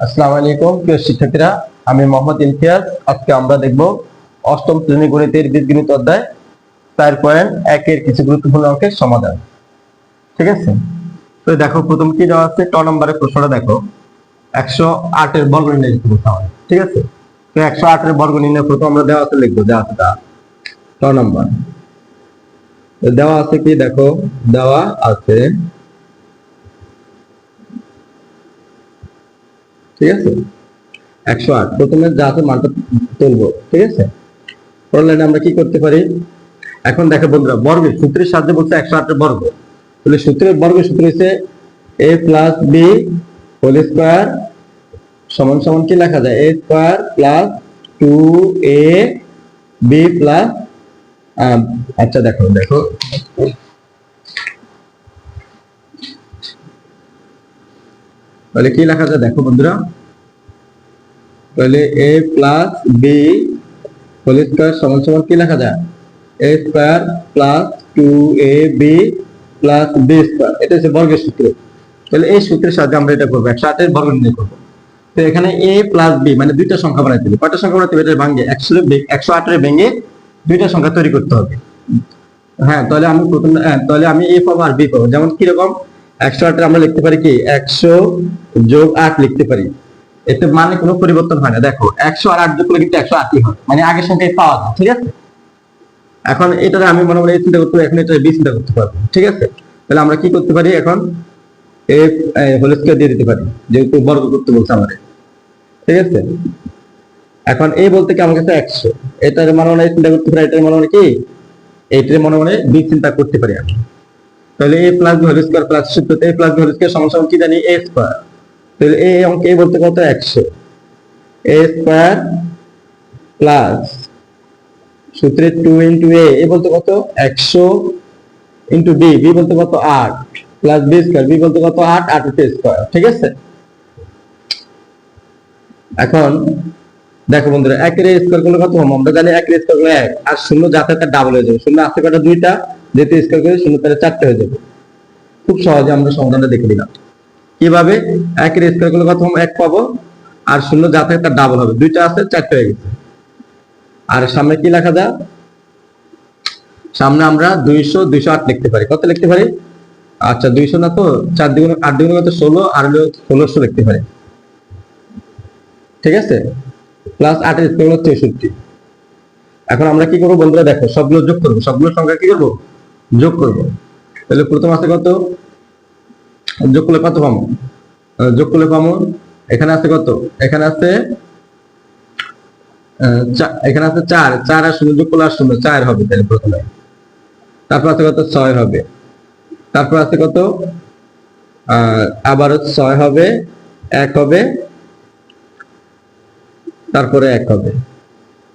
আসসালামু আলাইকুম প্রিয় শিক্ষার্থীরা, আমি মোহাম্মদ ইমতিয়াজ। আজকে আমরা দেখব অষ্টম শ্রেণী গণিতের বীজগণিত অধ্যায় 4.1 এর কিছু গুরুত্বপূর্ণ অঙ্কের সমাধান। ঠিক আছে, তো দেখো প্রথম কি দেওয়া আছে, ট নম্বরের প্রশ্নটা দেখো। 108 এর বর্গ নির্ণয় করতে বলতে হবে। ঠিক আছে, তো 108 এর বর্গ নির্ণয় প্রথম আমরা দেওয়া আছে লিখবো, দেওয়া আছে তা ট নম্বর। দেওয়া আছে কি দেখো, দেওয়া আছে, ঠিক আছে, 108 প্রথমে যা আছে মানটা তুলবো। ঠিক আছে, পড়লে আমরা কি করতে পারি, এখন দেখো বন্ধুরা, বর্গের সূত্রের সাহায্যে বলছে 108 এর বর্গ। তাহলে সূত্রের বর্গের সূত্র হচ্ছে a plus B whole square সমান সমান কি লেখা যায়, a square plus 2a b plus, আচ্ছা দেখো দেখো তাহলে কি লেখা যায় দেখো বন্ধুরা, তাহলে a plus B whole square সমান সমান কি লেখা যায়, a square plus 2ab plus b square. এটা হচ্ছে বর্গের সূত্র। তাহলে এই সূত্রের সাহায্যে আমরা এটা করবো, 108 এর বর্গ নির্ণয় করবো। তো এখানে a প্লাস b মানে দুইটা সংখ্যা বানাইতে হবে। কয়টা সংখ্যা বানাইতে হবে, এটা ভাঙে 108 এর ভেঙে দুইটা সংখ্যা তৈরি করতে হবে। হ্যাঁ, তাহলে আমি প্রথম তাহলে আমি a পাবো আর b পাবো। যেমন কি রকম, 108 এর আমরা লিখতে পারি কি 100 যোগ 8 লিখতে পারি। এতে মানে কোনো পরিবর্তন হয় না। দেখো 100 আর 8 যোগ করলে কিন্তু 108ই হয়, মানে আগের সংখ্যায় পাওয়া যায়। ঠিক আছে, এখন এটারে আমি মনে মনে চিন্তা করতে পারি, এখন এটা বি চিন্তা করতে পারবো। ঠিক আছে, তাহলে আমরা কি করতে পারি, এখন এ হোল স্কয়ার দিয়ে দিতে পারি, যেহেতু বর্গ করতে বলছে আমাদের। ঠিক আছে, এখন এই বলতে কি আমার কাছে 100, এটার মনে মনে চিন্তা করতে পারি, এটার মনে মনে কি এইটার মনে মনে বি চিন্তা করতে পারি আমি। তাহলে a plus B whole square plus সূত্রতে a plus B whole square সমান সমান কি জানি a স্কয়ার। তাহলে এই অঙ্কে a বলতে কত 100, a স্কয়ার প্লাস সূত্রে 2 ইনটু a বলতে কত 100 ইনটু b বলতে কত 8 প্লাস b স্কয়ার, b বলতে কত 8 8 এর স্কয়ার। ঠিক আছে, এখন দেখো বন্ধুরা, 1 এর স্কয়ার করলে কত হবে, আমরা জানি 1 এর স্কয়ার করলে 1 আর শূন্য যাতে তার ডাবল হয়ে যাবে। শূন্য আছে কটা, দুইটা, যেহেতু স্কয়ার করে শূন্য তাহলে 4টে হয়ে যাবে। খুব সহজে আমরা সমাধানটা দেখে দিলাম। কিভাবে, 1 এর স্কয়ার করলে কত হবে 1 পাবো, আর শূন্য যাতে তার ডাবল হবে, দুইটা আছে 4টে হয়ে গেছে। আর সামনে কি লেখা যায়, সামনে আমরা 200 208 লিখতে পারি। কত লিখতে পারি, আচ্ছা 200 না তো 4 দ্বিগুণে 8 দ্বিগুণে কত 16, আর হলো 1600 লিখতে পারি। ঠিক আছে, প্লাস 8 এর স্কয়ার হলো 64। এখন আমরা কি করবো বন্ধুরা, দেখো সবগুলো যোগ করবো, সবগুলো সংখ্যা কি করবো, যোগ করবো। তাহলে প্রথম আছে কত, যোগ করলে কত পাবো, যোগ করলে পাবো, এখানে আছে কত, এখানে আছে এখানে আছে 4, 4 আর শূন্য যোগ করলে আর শূন্য 4 হবে। তাহলে প্রথমে, তারপর আছে কত 6 হবে, তারপর আছে কত আবার 6 হবে, 1 হবে, তারপরে 1 হবে।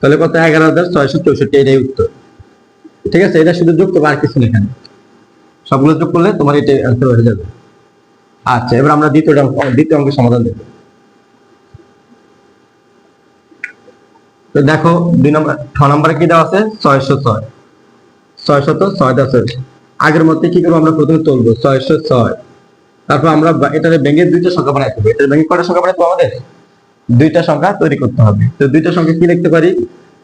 তাহলে কত 11,664, এটাই উত্তর। ঠিক আছে, এটা শুধু যোগ করবো আর কিছু না, এখানে সবগুলো যোগ করলে তোমার এটা অ্যান্সার হয়ে যাবে। আচ্ছা, এবার আমরা দ্বিতীয় অঙ্কের সমাধান দেখব। তো দেখো 2 নম্বর 6 নম্বরে কি দেওয়া আছে 606, 606 দেওয়া আছে। আগের মধ্যে কি করবো, আমরা প্রথমে তুলবো 606, তারপর আমরা এটারে ভেঙে দুইটা সংখ্যা বানাইতে হবে। এটা ভেঙে কয়টা সংখ্যা বানাইতে হবে, আমাদের দুইটা সংখ্যা তৈরি করতে হবে। তো দুইটা সংখ্যা কি লিখতে পারি,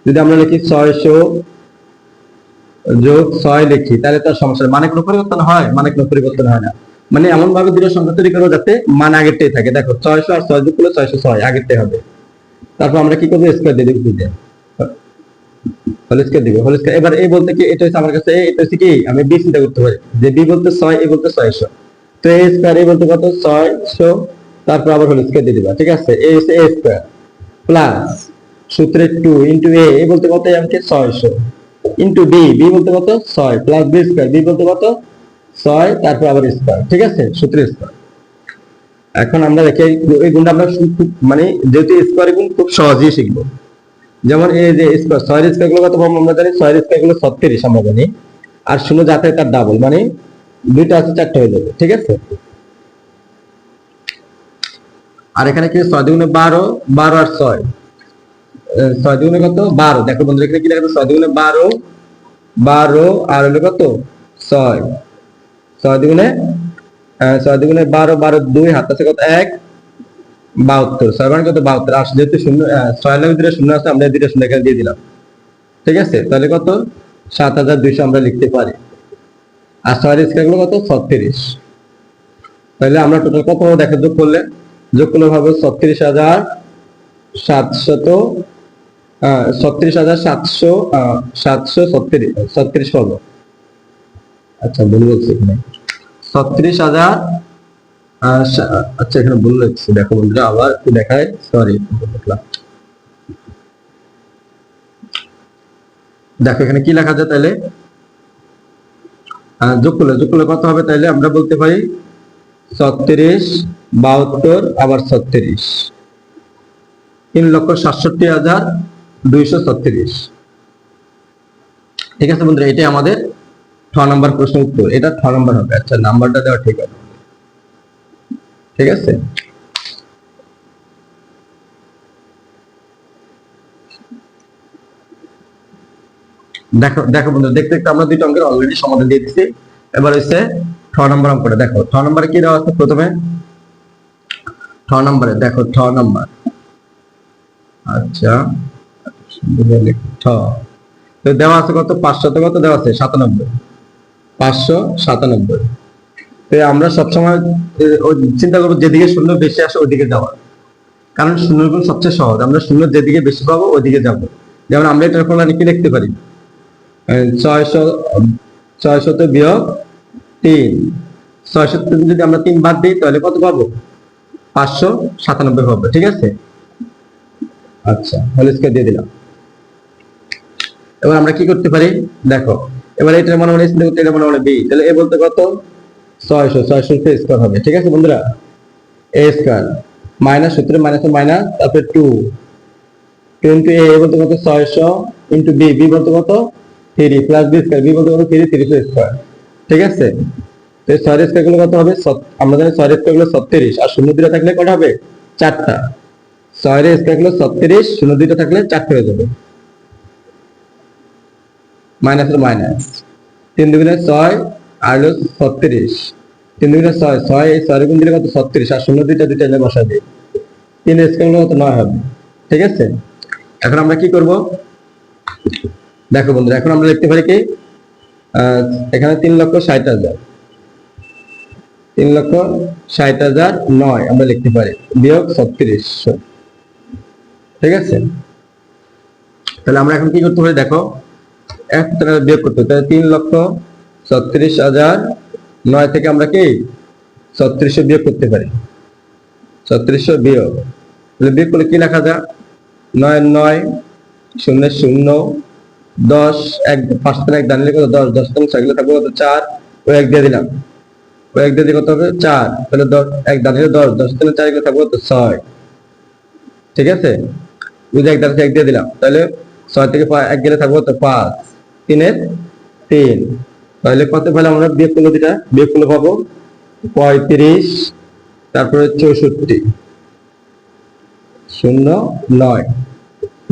যদি আমরা লিখি 600 যোগ 6 লিখি, তাহলে তার সমস্যা, মানে কোনো পরিবর্তন হয়, মানে কোনো পরিবর্তন হয় না। মানে এমন ভাবে দুটো সংখ্যা তৈরি করবো যাতে মান আগেরটাই থাকে। দেখো 600 আর 6 যোগ করলে 606 আগেরটাই হবে। তারপর আমরা কি করবো, স্কয়ার দিয়ে দিব, হোল স্কয়ার দিব, হোল স্কয়ার। এবার এই বলতে কি, এটা হচ্ছে আমার কাছে এটা হচ্ছে কি, আমি বি চিন্তা করতে পারি যে বি বলতে 6, এ বলতে 600, তো এ স্কয়ার এ বলতে কত 600, তারপর আবার হোল স্কয়ার দিয়ে দিবা। ঠিক আছে, এ হচ্ছে এ স্কয়ার প্লাস সূত্রে 2 ইনটু এ বলতে কত আমাকে 600 ইনটু বি বলতে কত 6 প্লাস বি স্কয়ার, বি বলতে কত 6, তারপর আবার স্কয়ার। ঠিক আছে, সূত্রে স্কয়ার। এখন আমরা দেখি এই গুণটা আমরা মানে যেহেতু স্কয়ার গুণ খুব সহজেই শিখবো। যেমন এই যে স্কয়ার, 6 এর স্কয়ার গুলো কত পাবো, আমরা জানি 6 এর স্কয়ার গুলো 36 আমরা জানি, আর শূন্য যাতে তার ডাবল, মানে দুইটা আছে 4টে হয়ে যাবে। ঠিক আছে, আর এখানে কি 6 দুগুণে 12, 12 আর 6, 6 দুগুণে কত 12। দেখো বন্ধুরা, এখানে কি লেখা আছে 6 দুগুণে 12, 12 আর হলো কত 6, 6 দুগুণে 6 দুগুণে 12, 12 2 হাত আছে কত 1, 72, 6 বারে কত 72, আর যেহেতু শূন্য 6 এর ভিতরে শূন্য আছে আমরা এই দুইটা শূন্য এখানে দিয়ে দিলাম, ঠিক আছে? তাহলে কত 7200 আমরা লিখতে পারি। আর 6 এর স্কয়ার গুলো কত 36। তাহলে আমরা টোটাল কত দেখে যোগ করলে হবে 36,736 পাবো। আচ্ছা ভুল বলছি এখানে 36,000, আচ্ছা এখানে ভুল লিখছি, দেখো বন্ধুরা আবার একটু দেখায়, সরি দেখলাম। দেখো এখানে কি লেখা যায়, তাহলে যোগ করলে কত হবে, তাহলে আমরা বলতে পারি 36, 72 আবার 36, 3,67,236। ঠিক আছে বন্ধুরা, এটাই আমাদের 6 নম্বর প্রশ্নের উত্তর। এটা 6 নম্বর হবে। আচ্ছা নাম্বারটা দেওয়া ঠিক আছে, ঠিক আছে। দেখো দেখো বন্ধু, দেখতে দেখতে আমরা দুইটা অঙ্কের অলরেডি সমাধান দিয়ে দিচ্ছি। এবার হচ্ছে 6 নম্বর অঙ্কটা দেখো। 6 নম্বরে কি দেওয়া আছে, প্রথমে 6 নম্বরে দেখো 6 নম্বর, আচ্ছা তো দেওয়া আছে কত 500, কত দেওয়া আছে 97, 597। তো আমরা সবসময় চিন্তা করবো যেদিকে শূন্য বেশি আসে ওইদিকে যাওয়ার, কারণ শূন্যগুলো সবচেয়ে সহজ, আমরা শূন্য যেদিকে বেশি পাবো ওইদিকে যাব। যেমন আমরা এটার ফলে কি লিখতে পারি, 600 বিয়োগ 3, 600 যদি আমরা 3 বাদ দিই তাহলে কত পাবো 597 পাবো, ঠিক আছে। আচ্ছা হোল স্কয়ার দিয়ে দিলাম। এবার আমরা কি করতে পারি দেখো, এবার এটা মনে মনে চিন্তা করতে, এটা মনে মনে বি, তাহলে এ বলতে কত 600 তে স্কয়ার হবে, ঠিক আছে বন্ধুরা। এ স্কয়ার মাইনাস সূত্রে মাইনাস তারপরে 2 ইনটু এ বলতে কত 600 ইনটু বি, বি বলতে কত 3 প্লাস বি স্কয়ার, বি বলতে কত 3 স্কয়ার, ঠিক আছে। তো 6 এর স্কয়ার গুলো কত হবে, আমরা জানি 6 এর স্কয়ার গুলো 36, আর শূন্য দুটো থাকলে কত হবে 4টা। 6 এর স্কয়ার গুলো 36, শূন্য দুটো থাকলে 4টা হয়ে যাবে, মাইনাস এর মাইনাস, 3 দুগুণে 6 আর হলো 36, 3 দুগুণে 6, 6 এই 6 গুণ দিলে কত 36, আর শূন্য দুইটা এনে বসা দিই, 3 এর স্কয়ার গুলো কত 9 হবে, ঠিক আছে। এখন আমরা কি করব দেখো বন্ধুরা, এখন আমরা লিখতে পারি কি এখানে 3,60,000, 3,60,009 আমরা লিখতে পারি বিয়োগ 3600, ঠিক আছে। তাহলে আমরা এখন কি করতে পারি দেখো, একটা বিয়োগ করতে হবে, তাহলে 3,36,009 থেকে আমরা কি 3600 বিয়োগ করতে পারি, 3600 বিয়োগ, তাহলে বিয়োগ করলে কি লেখা যায় 9 9 0 0 10 1 5 থেকে 1 দাঁড়িয়ে কত 10, 10 থেকে 6 থাকবে কত 4, ও 1 দিয়ে দিলাম, ও 1 দিয়ে কত হবে 4, তাহলে 10 1 দাঁড়িয়ে 10, 10 থেকে 4 থাকবে কত 6, ঠিক আছে। বুঝে 1 দাঁড়িয়ে 1 দিয়ে দিলাম, তাহলে 6 থেকে 1 গেলে থাকবে কত 5, 3 এর 3, তাহলে কত পেলাম আমরা, বিয়োগ করলে দুটা বিয়োগ করলে পাবো 35, তারপরে 64 09।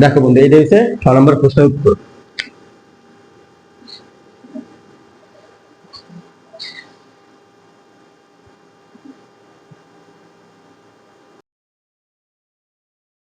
দেখো বন্ধু, এইটা হচ্ছে 6 নম্বর প্রশ্নের উত্তর।